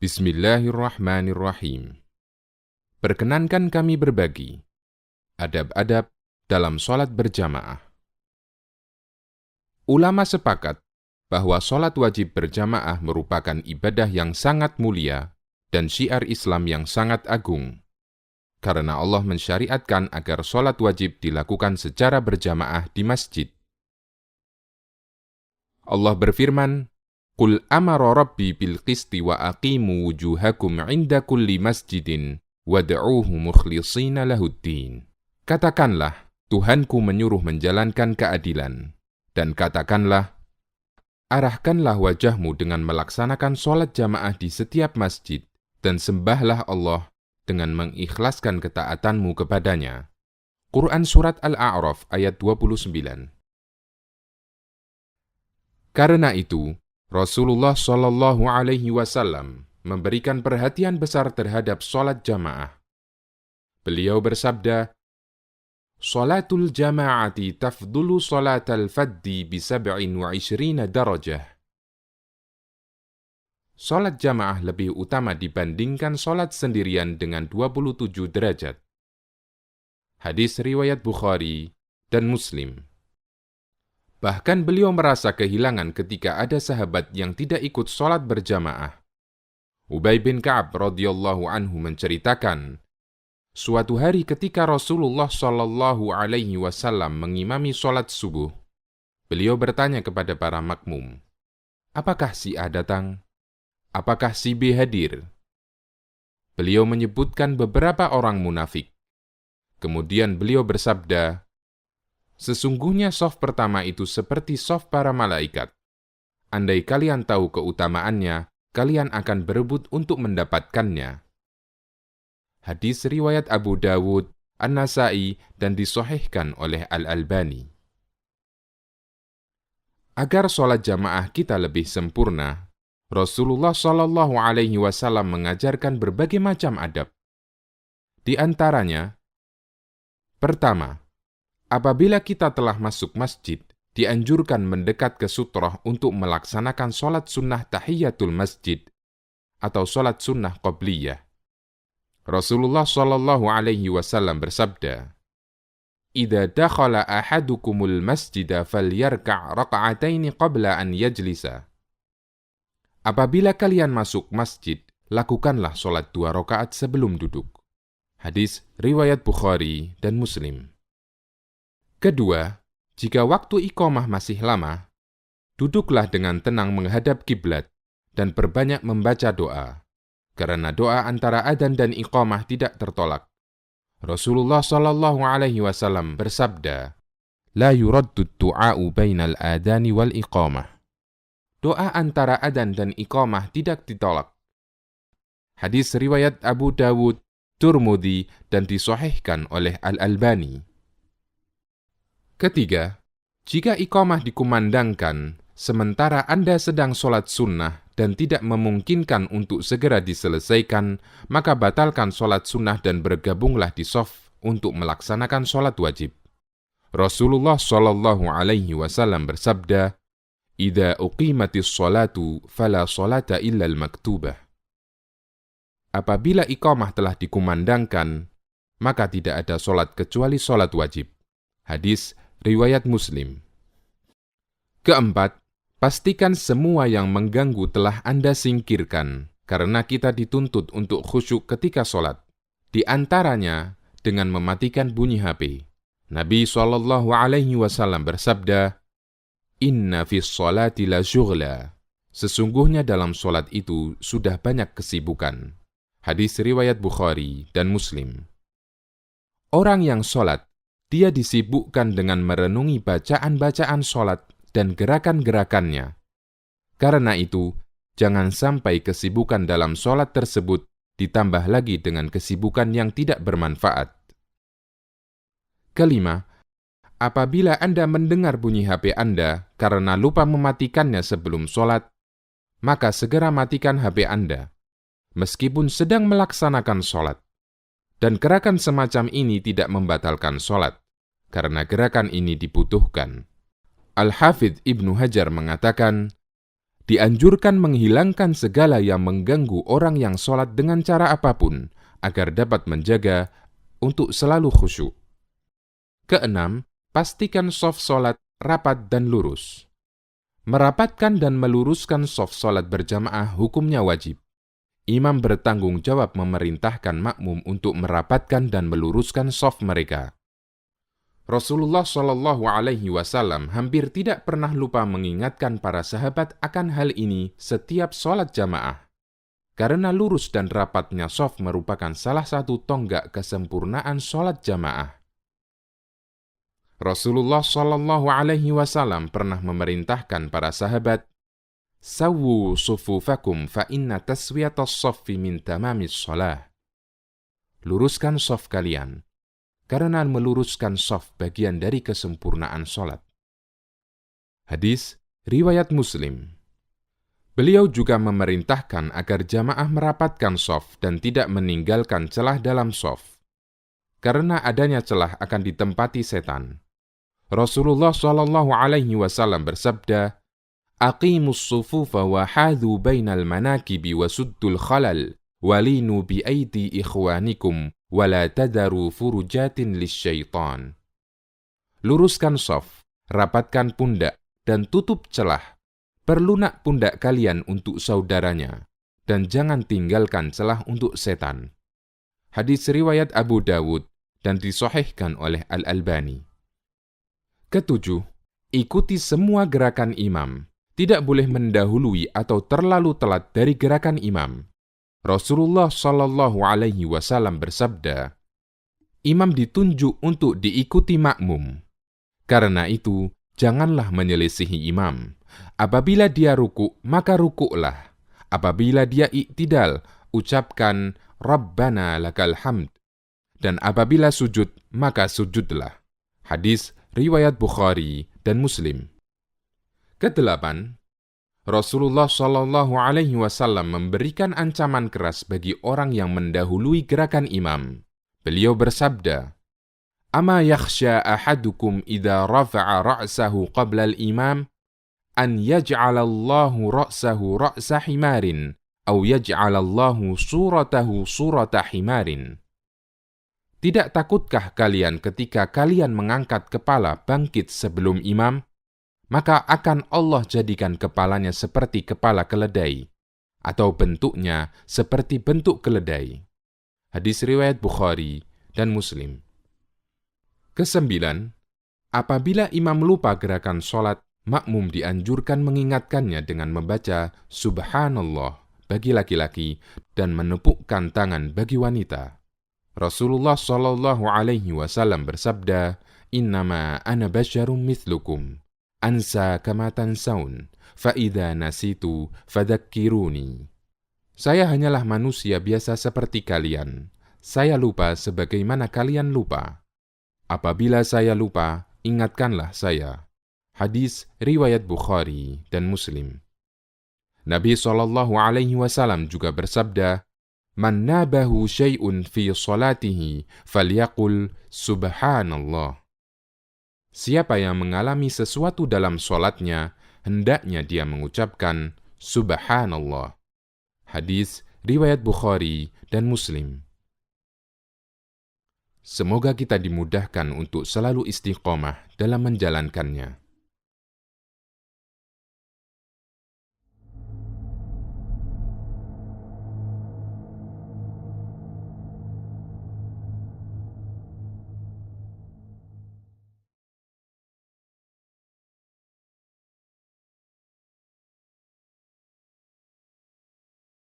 Bismillahirrahmanirrahim. Perkenankan kami berbagi adab-adab dalam sholat berjamaah. Ulama sepakat bahwa sholat wajib berjamaah merupakan ibadah yang sangat mulia dan syiar Islam yang sangat agung, karena Allah mensyariatkan agar sholat wajib dilakukan secara berjamaah di masjid. Allah berfirman, Qul amara rabbi bil qisti wa aqimu wujuhakum inda kulli masjidin wad'uuhu mukhlishina lahuddin. Katakanlah, Tuhanku menyuruh menjalankan keadilan. Dan katakanlah, arahkanlah wajahmu dengan melaksanakan sholat jamaah di setiap masjid, dan sembahlah Allah dengan mengikhlaskan ketaatanmu kepadanya. Quran Surat Al-A'raf ayat 29. Karena itu, Rasulullah Shallallahu Alaihi Wasallam memberikan perhatian besar terhadap sholat jamaah. Beliau bersabda, Sholatul jama'ati tafdulu sholatal faddi bisab'in wa ishrina darajah. Sholat jamaah lebih utama dibandingkan sholat sendirian dengan 27 derajat. Hadis riwayat Bukhari dan Muslim. Bahkan beliau merasa kehilangan ketika ada sahabat yang tidak ikut sholat berjamaah. Ubay bin Ka'ab radhiyallahu anhu menceritakan, suatu hari ketika Rasulullah Shallallahu Alaihi Wasallam mengimami sholat subuh, beliau bertanya kepada para makmum, apakah si A datang? Apakah si B hadir? Beliau menyebutkan beberapa orang munafik. Kemudian beliau bersabda, sesungguhnya shaf pertama itu seperti shaf para malaikat. Andai kalian tahu keutamaannya, kalian akan berebut untuk mendapatkannya. Hadis riwayat Abu Dawud, An-Nasai, dan disahihkan oleh Al-Albani. Agar sholat jamaah kita lebih sempurna, Rasulullah Shallallahu Alaihi Wasallam mengajarkan berbagai macam adab. Di antaranya, pertama, apabila kita telah masuk masjid, dianjurkan mendekat ke sutroh untuk melaksanakan sholat sunnah tahiyatul masjid atau sholat sunnah qobliyah. Rasulullah Shallallahu Alaihi Wasallam bersabda, "Idza dakhala ahadukumul masjida falyarka' raka'ataini qabla an yajlisa." Apabila kalian masuk masjid, lakukanlah sholat 2 rakaat sebelum duduk. Hadis riwayat Bukhari dan Muslim. Kedua, jika waktu iqamah masih lama, duduklah dengan tenang menghadap kiblat dan perbanyak membaca doa, karena doa antara adzan dan iqamah tidak tertolak. Rasulullah Shallallahu Alaihi Wasallam bersabda, "La yuraddu du'a'u bainal adzani wal iqamah." Doa antara adzan dan iqamah tidak ditolak. Hadis riwayat Abu Dawud, Tirmidzi, dan disahihkan oleh Al-Albani. Ketiga, jika iqamah dikumandangkan, sementara Anda sedang sholat sunnah dan tidak memungkinkan untuk segera diselesaikan, maka batalkan sholat sunnah dan bergabunglah di shaf untuk melaksanakan sholat wajib. Rasulullah Shallallahu Alaihi Wasallam bersabda, "Idza uqimatis sholatu, fala sholata illa al-maktubah." Apabila iqamah telah dikumandangkan, maka tidak ada sholat kecuali sholat wajib. Hadis riwayat Muslim. Keempat, pastikan semua yang mengganggu telah Anda singkirkan, karena kita dituntut untuk khusyuk ketika sholat. Di antaranya, dengan mematikan bunyi HP. Nabi SAW bersabda, Inna fis sholati la syughla. Sesungguhnya dalam sholat itu sudah banyak kesibukan. Hadis riwayat Bukhari dan Muslim. Orang yang sholat, dia disibukkan dengan merenungi bacaan-bacaan sholat dan gerakan-gerakannya. Karena itu, jangan sampai kesibukan dalam sholat tersebut ditambah lagi dengan kesibukan yang tidak bermanfaat. Kelima, apabila Anda mendengar bunyi HP Anda karena lupa mematikannya sebelum sholat, maka segera matikan HP Anda, meskipun sedang melaksanakan sholat. Dan gerakan semacam ini tidak membatalkan sholat, karena gerakan ini dibutuhkan. Al-Hafidh Ibnu Hajar mengatakan, Dianjurkan menghilangkan segala yang mengganggu orang yang sholat dengan cara apapun, agar dapat menjaga untuk selalu khusyuk. Keenam, pastikan shaf sholat rapat dan lurus. Merapatkan dan meluruskan shaf sholat berjamaah hukumnya wajib. Imam bertanggung jawab memerintahkan makmum untuk merapatkan dan meluruskan shaf mereka. Rasulullah Shallallahu Alaihi Wasallam hampir tidak pernah lupa mengingatkan para sahabat akan hal ini setiap sholat jamaah. Karena lurus dan rapatnya shaf merupakan salah satu tonggak kesempurnaan sholat jamaah. Rasulullah Shallallahu Alaihi Wasallam pernah memerintahkan para sahabat, "Sawwu sufufakum fa inna taswiyatas shaffi min tamamis shalah." Luruskan shaf kalian, karena meluruskan shaf bagian dari kesempurnaan sholat. Hadis riwayat Muslim. Beliau juga memerintahkan agar jamaah merapatkan shaf dan tidak meninggalkan celah dalam shaf. Karena adanya celah akan ditempati setan. Rasulullah Shallallahu Alaihi Wasallam bersabda, "Aqimus sufufa wa hadhu bainal manakibi wa suddul khalal, walinu bi aidi ikhwanikum, wa la tadaru furujatin lisyaitan." Luruskan shaf, rapatkan pundak, dan tutup celah. Perlunak pundak kalian untuk saudaranya, dan jangan tinggalkan celah untuk setan. Hadis riwayat Abu Dawud dan disahihkan oleh Al-Albani. Ketujuh, ikuti semua gerakan imam. Tidak boleh mendahului atau terlalu telat dari gerakan imam. Rasulullah Shallallahu Alaihi Wasallam bersabda, "Imam ditunjuk untuk diikuti makmum. Karena itu, janganlah menyelisihi imam. Apabila dia ruku', maka ruku'lah. Apabila dia i'tidal, ucapkan Rabbana lakal hamd. Dan apabila sujud, maka sujudlah." Hadis riwayat Bukhari dan Muslim. Kedelapan, Rasulullah Shallallahu Alaihi Wasallam memberikan ancaman keras bagi orang yang mendahului gerakan imam. Beliau bersabda, "Ama yakhsha ahadukum idza rafa'a ra'sahu qabla al-imam an yaj'alallahu ra'sahu ra'sa himarin aw yaj'alallahu suratahu surata himarin." Tidak takutkah kalian ketika kalian mengangkat kepala bangkit sebelum imam? Maka akan Allah jadikan kepalanya seperti kepala keledai, atau bentuknya seperti bentuk keledai. Hadis riwayat Bukhari dan Muslim. Kesembilan, apabila imam lupa gerakan sholat, makmum dianjurkan mengingatkannya dengan membaca Subhanallah bagi laki-laki dan menepukkan tangan bagi wanita. Rasulullah Shallallahu Alaihi Wasallam bersabda, "Innama ana basyarum mithlukum, ansa kama tansaun, fa idza nasitu fadzakkiruni." Saya hanyalah manusia biasa seperti kalian. Saya lupa sebagaimana kalian lupa. Apabila saya lupa, ingatkanlah saya. Hadis riwayat Bukhari dan Muslim. Nabi Shallallahu Alaihi Wasallam juga bersabda, "Man nabahu syai'un fi salatihi falyaqul subhanallah." Siapa yang mengalami sesuatu dalam sholatnya, hendaknya dia mengucapkan subhanallah. Hadis riwayat Bukhari dan Muslim. Semoga kita dimudahkan untuk selalu istiqomah dalam menjalankannya.